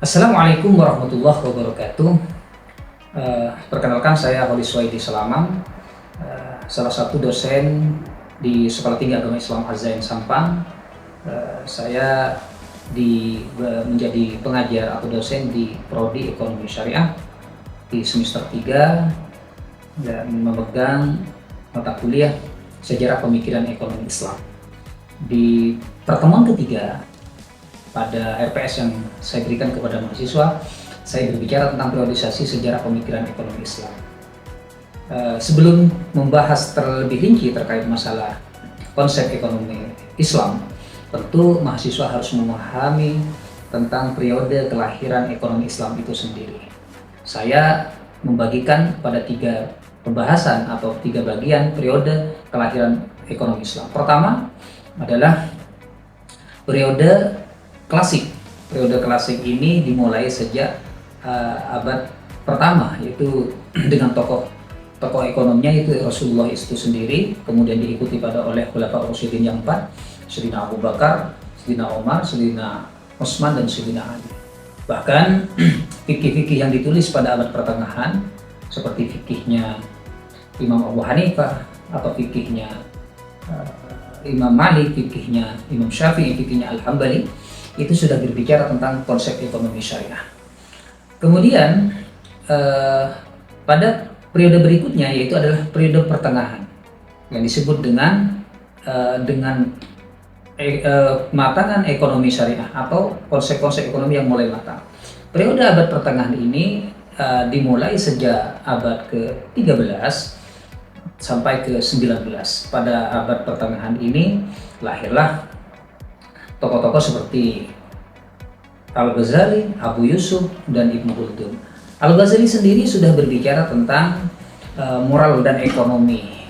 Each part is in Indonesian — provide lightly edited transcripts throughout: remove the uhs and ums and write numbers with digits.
Assalamualaikum warahmatullahi wabarakatuh. Perkenalkan saya Holy Swaidi Salamam, salah satu dosen di Sekolah Tinggi Agama Islam Az-Zain Sampang. Saya menjadi pengajar atau dosen di Prodi Ekonomi Syariah di semester 3 dan memegang mata kuliah Sejarah Pemikiran Ekonomi Islam. Di pertemuan ketiga pada RPS yang saya berikan kepada mahasiswa, saya berbicara tentang periodisasi sejarah pemikiran ekonomi Islam. Sebelum membahas terlebih rinci terkait masalah konsep ekonomi Islam, tentu mahasiswa harus memahami tentang periode kelahiran ekonomi Islam itu sendiri. Saya membagikan pada 3 pembahasan atau 3 bagian periode kelahiran ekonomi Islam. Pertama adalah periode klasik. Periode klasik ini dimulai sejak abad pertama, yaitu dengan tokoh ekonominya itu Rasulullah itu sendiri, kemudian diikuti oleh Khulafaur Rasyidin yang 4, Sayyidina Abu Bakar, Sayyidina Umar, Sayyidina Utsman, dan Sayyidina Ali. Bahkan fikih-fikih yang ditulis pada abad pertengahan seperti fikihnya Imam Abu Hanifah atau fikihnya Imam Malik, fikihnya Imam Syafi'i, fikihnya Al-Hambali, itu sudah berbicara tentang konsep ekonomi syariah. Kemudian pada periode berikutnya, yaitu adalah periode pertengahan yang disebut dengan matangan ekonomi syariah atau konsep-konsep ekonomi yang mulai matang. Periode abad pertengahan ini dimulai sejak abad ke-13 sampai ke-19. Pada abad pertengahan ini lahirlah tokoh-tokoh seperti Al-Ghazali, Abu Yusuf, dan Ibnu Khaldun. Al-Ghazali sendiri sudah berbicara tentang moral dan ekonomi,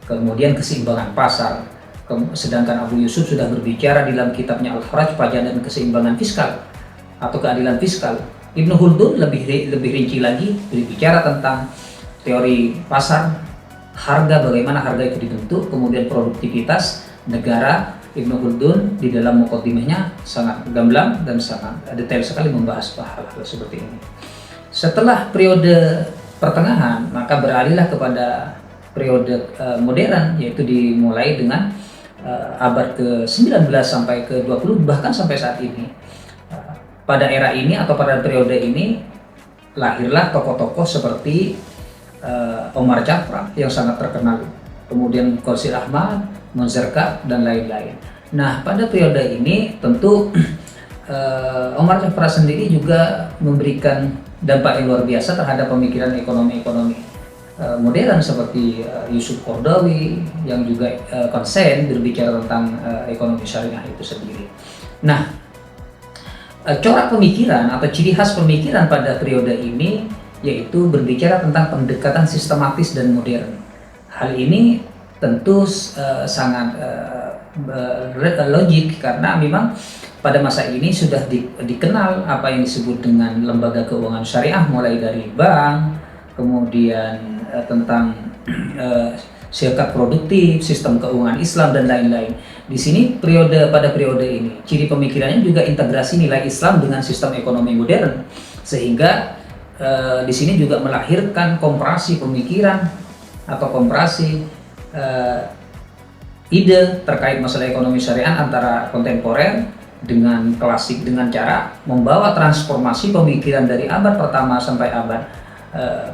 kemudian keseimbangan pasar. Sedangkan Abu Yusuf sudah berbicara di dalam kitabnya Al-Kharaj, pajak dan keseimbangan fiskal atau keadilan fiskal. Ibnu Khaldun lebih rinci lagi berbicara tentang teori pasar, harga, bagaimana harga itu dibentuk, kemudian produktivitas negara. Ibnu Khaldun di dalam muqaddimahnya sangat gamblang dan sangat detail sekali membahas hal-hal seperti ini. Setelah periode pertengahan, maka beralihlah kepada periode modern, yaitu dimulai dengan abad ke-19 sampai ke-20, bahkan sampai saat ini. Pada era ini atau pada periode ini lahirlah tokoh-tokoh seperti Omar Jafrah yang sangat terkenal, kemudian Qursi Ahmad, Munzir-Kab, dan lain-lain. Nah, pada periode ini tentu Omar Jafrah sendiri juga memberikan dampak yang luar biasa terhadap pemikiran ekonomi modern seperti Yusuf Qaradawi yang juga konsen berbicara tentang ekonomi syariah itu sendiri. Nah, corak pemikiran atau ciri khas pemikiran pada periode ini yaitu berbicara tentang pendekatan sistematis dan modern. Hal ini tentu sangat logik karena memang pada masa ini sudah dikenal apa yang disebut dengan lembaga keuangan syariah, mulai dari bank, kemudian tentang zakat produktif, sistem keuangan Islam, dan lain-lain. Di sini pada periode ini ciri pemikirannya juga integrasi nilai Islam dengan sistem ekonomi modern, sehingga di sini juga melahirkan komparasi pemikiran atau komparasi ide terkait masalah ekonomi syariah antara kontemporer dengan klasik, dengan cara membawa transformasi pemikiran dari abad pertama sampai abad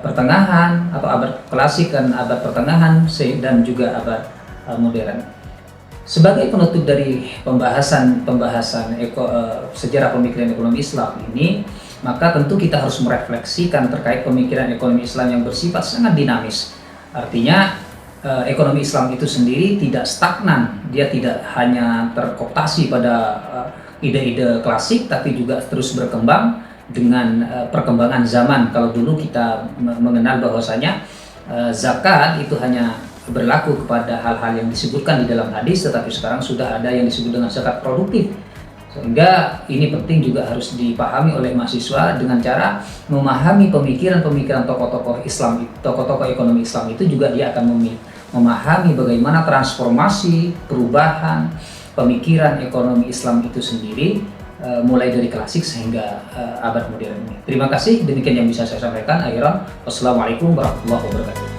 pertengahan atau abad klasik dan abad pertengahan dan juga abad modern. Sebagai penutup dari pembahasan sejarah pemikiran ekonomi Islam ini, maka tentu kita harus merefleksikan terkait pemikiran ekonomi Islam yang bersifat sangat dinamis. Artinya ekonomi Islam itu sendiri tidak stagnan, dia tidak hanya terkooptasi pada ide-ide klasik, tapi juga terus berkembang dengan perkembangan zaman. Kalau dulu kita mengenal bahwasanya zakat itu hanya berlaku kepada hal-hal yang disebutkan di dalam hadis, tetapi sekarang sudah ada yang disebut dengan zakat produktif. Sehingga ini penting juga harus dipahami oleh mahasiswa dengan cara memahami pemikiran-pemikiran tokoh-tokoh Islam, tokoh-tokoh ekonomi Islam itu juga dia akan memahami bagaimana transformasi, perubahan pemikiran ekonomi Islam itu sendiri mulai dari klasik sehingga abad modern ini. Terima kasih, demikian yang bisa saya sampaikan. Akhiran, wassalamualaikum warahmatullahi wabarakatuh.